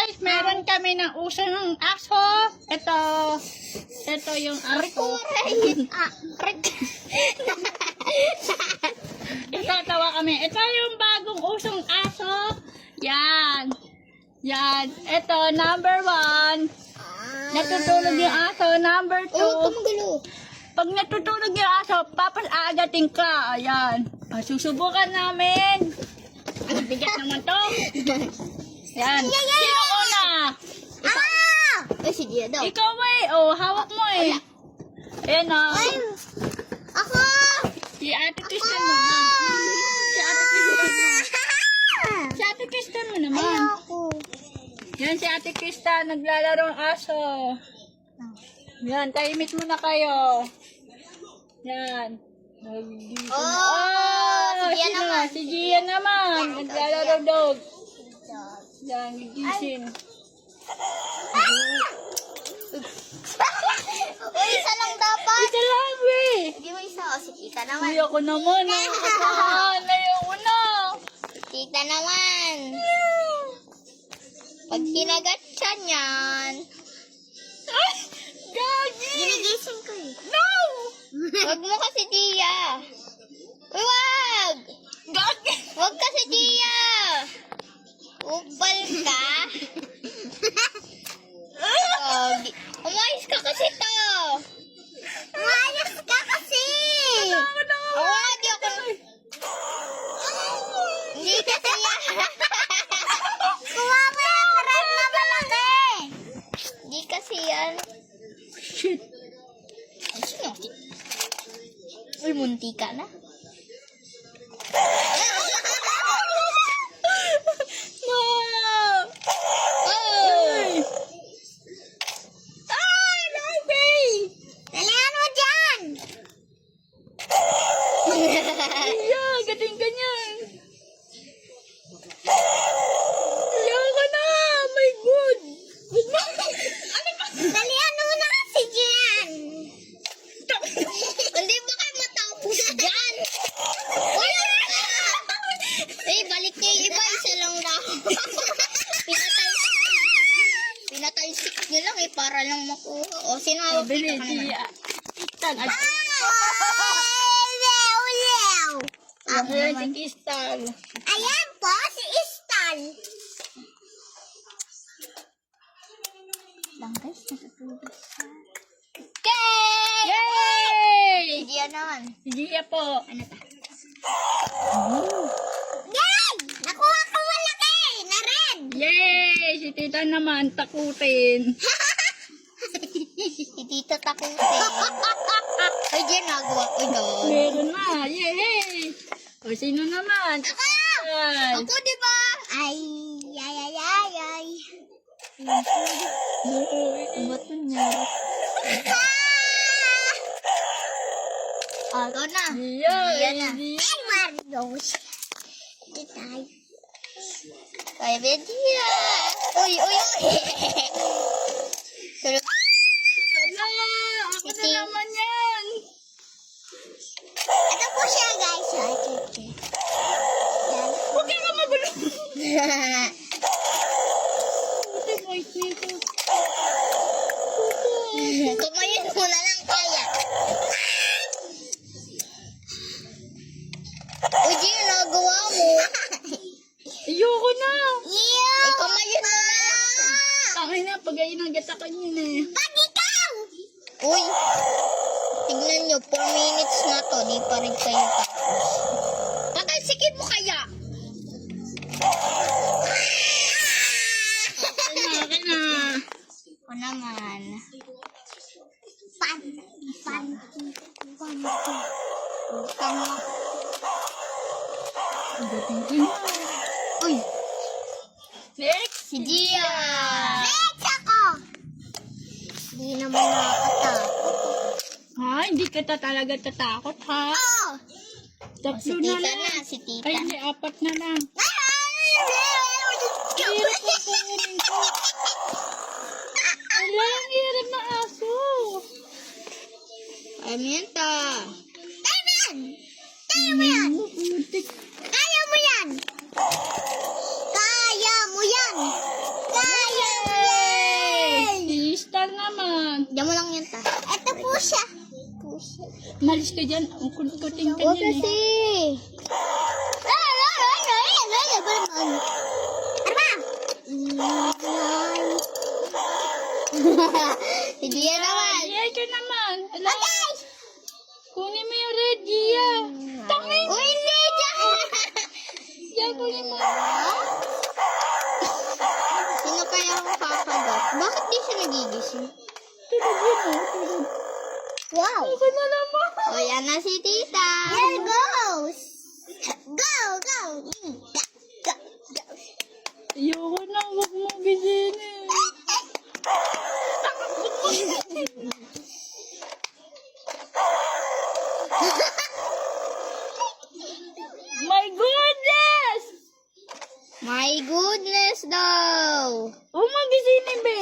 guys, meron kami ng usong aso. Ito yung aso. Itatawa kami. Ito yung bagong usong aso. Yan. Yan. Ito, number 1. Natutulog yung aso. Number 2. Pag natutulog yung aso, papas aagating ka. Ayan. Susubukan namin. Ang bigat naman to. Yan. Sino una? Si Gia daw. Ikaw oh, hawak mo Ayan Ako! Si Ate Kristen mo na. Si Ate Kristen mo. Si Ate Kristen mo naman. Ayoko. Yan si Ate Krista, naglalaro ang aso. Yan, tahimik muna kayo. Yan. Si Gia sino? naman. Si Gia naman. Naglalaro dog. Yan, gigising. Uy, isa lang dapat. Isa lang, Hindi mo isa. O, si Tita naman. Uy, ako naman. Ayoko na. Tita naman. Pag kinagat siya niyan. Ay, gagi. Ginigising ko No! Wag mo kasi, Gia. Uy, wag! Gagi. Wag kasi, Gia. Upal ka. Umayos ka kasi to. Umayos ka kasi. Ako nga, di ako. Hindi kasi yan. Kuha mo yung red na malaki. Hindi kasi yan. Shit. Ay, sino? Uy, munti ka na. No! Oh! Dalihan mo dyan! Yeah, gating ka niyan. Ayoko na. My God. Dalihan mo na kasi dyan! Hindi ba kayo matapos dyan? Eh, balik niya yung iba. Isa lang na. Pinatalsik nyo lang para lang makuha. O, sinawag Bili, kita ka si naman. Kristan. Ay, Ako ayan si naman. Kristan. Ayan po, si Istan. Lang guys, natutulog siya. Yay! Yay! Si Gia naman. Si Gia po. Ano ta? Yay! Nakuha ko malaki na red. Yay! Si Tita naman, takutin. Si Tita takutin. Ay, Gia, nagawa ko doon. Meron na. Yay! O, sino naman? Ay. Ako, di ba? Ay, ay, ay, ay, ay. Ba't niya? Ako na. Yay! Yan na. Ay, Marios. Hindi tayo. Kaya, Bedia. Uy, uy, uy. Pero, Wala! Ako na naman yan! ito po siya, guys. Yan. Huwag ka magulo! Buti voice nito. Kumayin mo na lang kaya. Uy, Gio, nagawa mo. Ayoko na! Ay, kumayin mo na lang. Tangay na, pag ayun ang gatakan yun Pag ikaw! Uy, tignan nyo, 4 minutes na to, di pa rin kayo tapos. Patalsikin mo kaya? Okay na. O naman. Utang mo. Gating ko na. Uy, Next! si Gia! Next ako! Di naman nakakatakot. Ha? Hindi ka talaga tatakot, ha? Oh! Tatlo Si na Tita lang. na, si Tita. Ay, hindi, 4 na lang. Hirap na kunin ko. Wala, ang hirap na aso. Aminta. Kaya mo yan! Kaya mo yan. Kaya mo yan! Kaya mo yan! Kaya Diyan mo lang yan, ta. Ito po siya. Pusa. Malis ka dyan. Ang kuting ka Huwag dyan kasi. Hindi yan naman. Diyan ka naman. Ala. Kunin mo yung red, Gia. Tangi. Uy, hindi dyan. Diyan, kunin mo. Sino kaya ang kakagat? Bakit di siya nagigising? Tulog yun, oh. Tulog. Wow. Ako na naman. O, yan na si tita. Here goes. Go, go. Go. Ayoko na. Huwag mong gisinin. My goodness! My goodness daw. Huwag mong gisinin, be.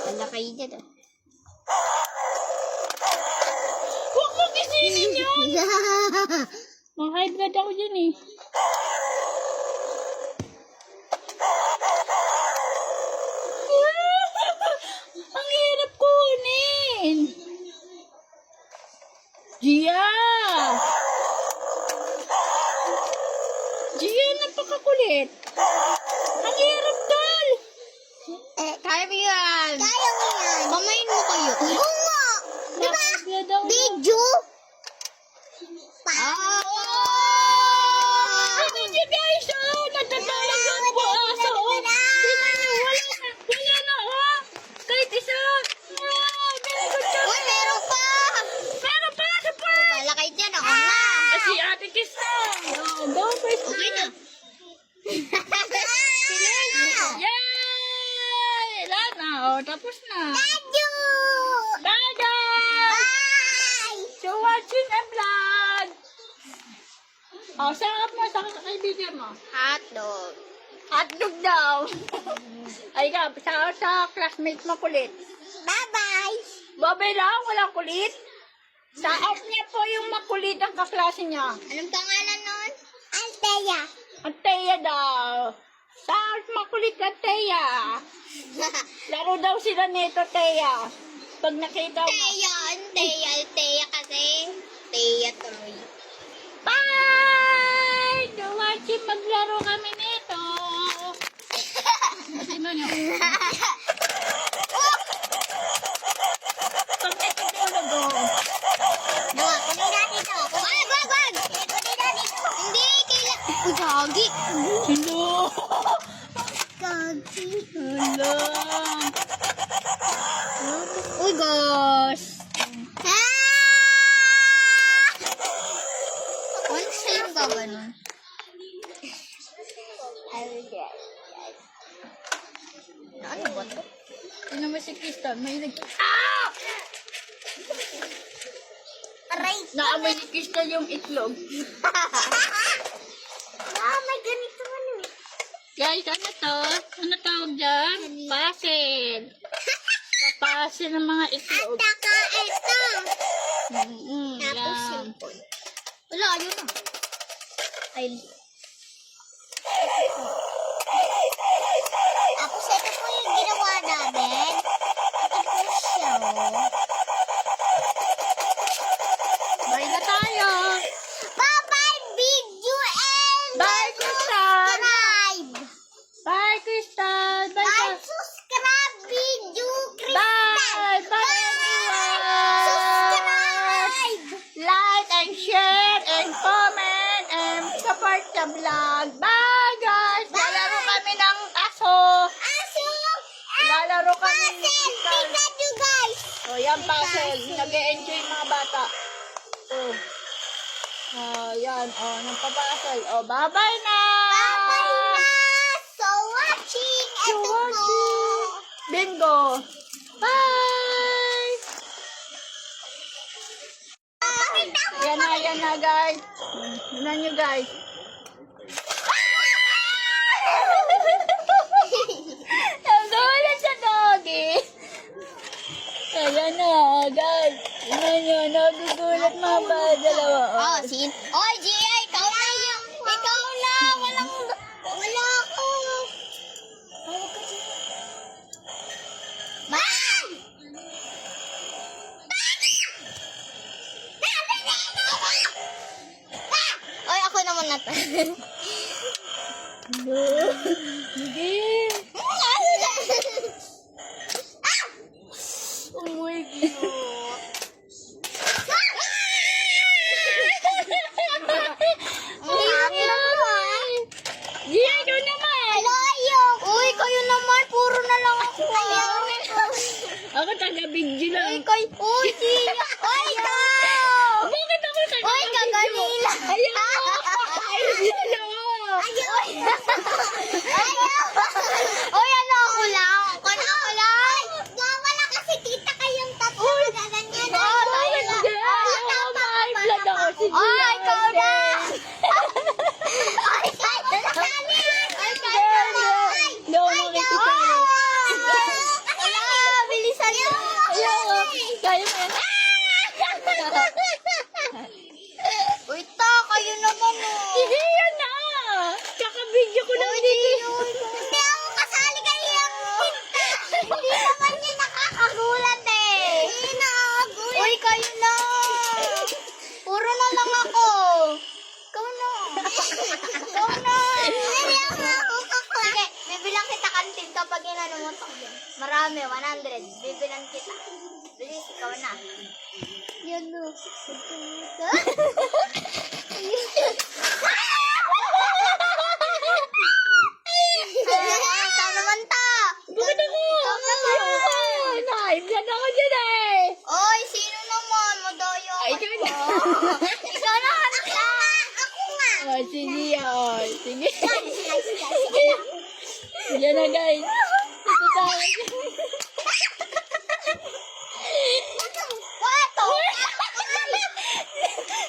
Wala kayo dyan. Huwag mong gisinin yan. Mga-high blood ako dyan eh. Ang hirap kunin. Gia! Gia, napakakulit. Ang hirap, tol. Kaya mo yan. Kaya mo yan. Kamayin mo kayo. Oo nga. Diba? Mga-high blood ako. Video. Ano niya guys, oh, nagtatawag yung buasa, oh. Tingnan niyo, wala na, oh. Kahit isa. Wow, very good job. Uy, meron pa. Meron pa, sa pa. Wala kayo dyan. Ako na. Si Ate Kiss na. Oh, go first Okay na. Yay! Wala na, oh, tapos na. Dadyo. Dadah! Bye. So, watching a vlog. Oh, sarap mo sa kaibigan mo. Hotdog. Hotdog daw. Ay ka, sa classmate mo kulit. Bye-bye. Babay lang, walang kulit. Sa off niya po yung makulit ang kaklase niya. Anong pangalan nun? Althea. Ang Teya daw. Sa off makulit ka, Teya. Laro daw sila nito, Teya. Pag nakita mo. Althea kasi. Thea tuloy. Bye! Duwachi, maglaro kami nito. Sino nyo? Pag natutulog ko. Diba, kunin natin ito. Wag! Kunin natin ito. Hindi, kailan. Uy, gagi. Hello. Gagi. Hello. Uy, gosh. Ano sa'yo ba ganun? Ano ba ito? Sino mo si Krista? May Ah! Aray! Naamoy ni Krista yung itlog. May ganito ano eh. Guys, ano to? Ano tawag dyan? Pasil. Papasil ng mga itlog. Taka ito. Tapos Yan. simple. Wala, ayun na. Ay. Tapos ito po yung ginawa namin. Ito po siya. Bye na tayo. Bye-bye video and Bye, Krista. subscribe. Bye, Krista. Bye, Bye, bye. subscribe video, Krista. Bye. Bye, everyone. Subscribe. Like and share and comment and support the vlog. Bye, guys. Lalaro kami ng aso. Aso. Lalaro kami ng Puzzle. Tingnan nyo, guys. O, yan puzzle. Nag-e-enjoy mga bata. O. Yan. O, nagpapuzzle. O, bye-bye na. Bye-bye na. So watching. So Ito po. watching. Bingo. Bye. Yan na, guys. Yan nyo, guys. Nagulat sa doggy. Ayan na, guys. Tingnan nyo, nagugulat mga ba, dalawa. Oh, Oy, Gia, ikaw na. Ikaw na. Wala ako. na to. Sige. Oh my God. Gia, ikaw naman. Alayo. Uy, kayo naman. Puro na lang ako. Ako taga-video lang. Uy, Gia. Uy, ikaw. Bakit ako taga-video? Uy, kaganila. Ayaw. Ayaw. Uy, ano ako lang? Ako lang. Wala kasi kita kayong tatlo na gaganyan. Oo, tayo lang. Ayaw. May blood ako. Sige. Ay, ikaw na. Ay, kayo na. Ay, kayo na. Hindi ako makikita. Wala, bilisan mo. Ayaw. Kaya mo yan. Uy, ta, kayo naman mo. Sige, yan na. Kaka-video ko lang dito. Hindi ako kasali kayo. Hindi naman niya nakakagulat eh. Hindi nakakagulat. Uy, kayo na. Puro na lang ako. Ikaw na. Ikaw na. Hindi ako ako. Sige, bibilang kita kantin kapag inano mo to. Marami, 100. Bibilang kita. Bilis, ikaw na. Yan no. Ikaw naman ta. Bakit ako? Naiblan ako dyan eh. Oy, sino naman? Madaya Ay, ka. ikaw na. Ikaw na, anak na. Ako nga. Oh, sige. Oh, sige. Yan na guys. Ito tayo. Wato.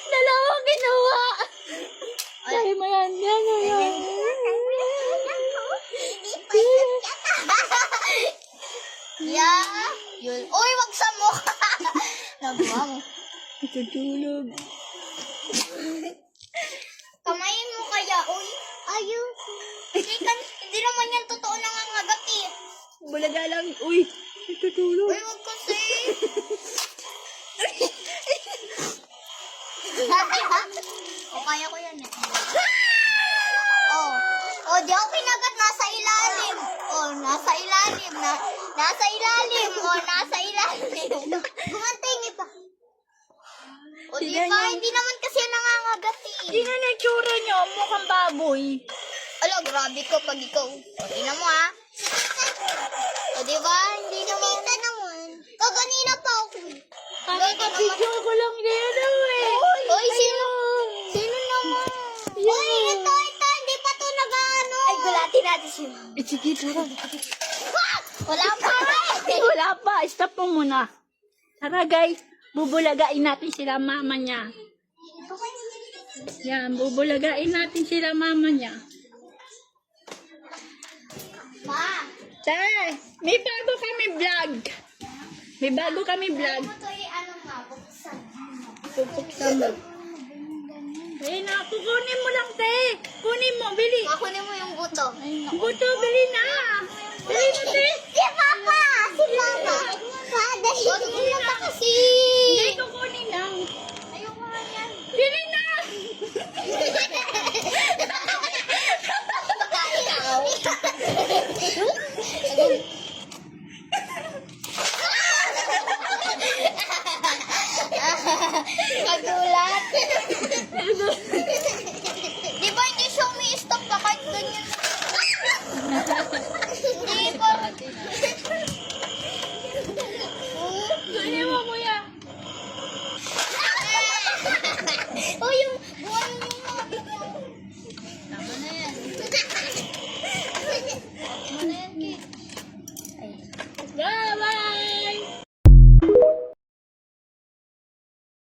Dalawang ginawa. Kaya mo yan. Yan o yan. Yeah. Yun. Uy, wag sa mukha. Nabang. Tutulog. Kamayin mo kaya, uy. Ayun. Hindi naman yan totoo nangangagat eh. Bulaga lang. Uy. Tutulog. Uy, wag kasi. O, kaya ko yan eh. Oh, di ako kinagat. Nasa ilalim. Oh, nasa ilalim. Nasa ilalim. Oh, nasa ilalim. Gumantingi pa. O, di Tingnan ba? niyo. Hindi naman kasi nangangagat eh. Tingnan na yung tsura niyo. Mukhang baboy. Ala, grabe ko pag ikaw. O, tingnan mo ha. O, di ba? Hindi naman. Kita naman. Kaganina pa ako. Kakapidyo ko lang din eh. Uy, sino? Sino naman? Uy, ito. Hindi pa to nag-ano. Ay, gulatin natin sino. Sige, tara. Wala pa. Wala pa. Stop mo muna. Tara guys. Bubulagain natin sila mama niya. Yan. Bubulagain natin sila mama niya. Ma, Tara. May bago kami vlog. May bago kami vlog. mo to ano nga, buksan. Pupuksan mo. Ayun na. Kukunin mo lang, te. Kunin mo. Bili. Kukunin mo yung buto. Buto, bili na. Bili na, te. Si Papa! Si Papa! Dali mo pa kasi. Hindi, kukunin lang. Ayoko nga yan. Bili na. Kagulat.